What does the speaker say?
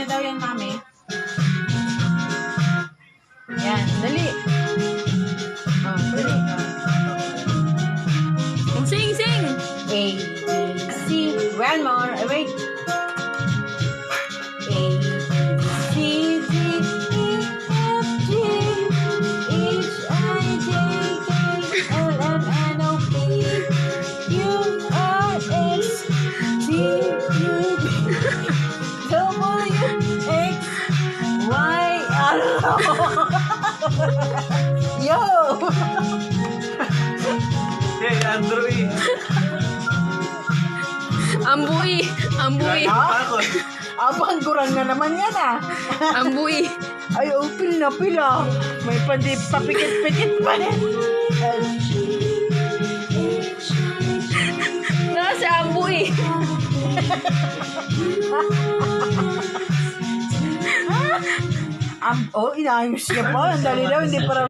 niya daw yan, mami. Yan, dali. Oh, dali. Sing, sing! A, B, C. One more. Wait. A, B, C, D, E, F, G, H, I, J, K, L, M, N, O, P, Q, R, S, T, U, V, W, X, Y, Yo! Hey, Andrew. Ambui! Ambui! Takot. Abang kurang na naman yan ah. Ambui! Ay, open na pila. May papikit-pikit pa rin. Nasa ambui! Oh, inayos niya pa. Ang dali daw, hindi pa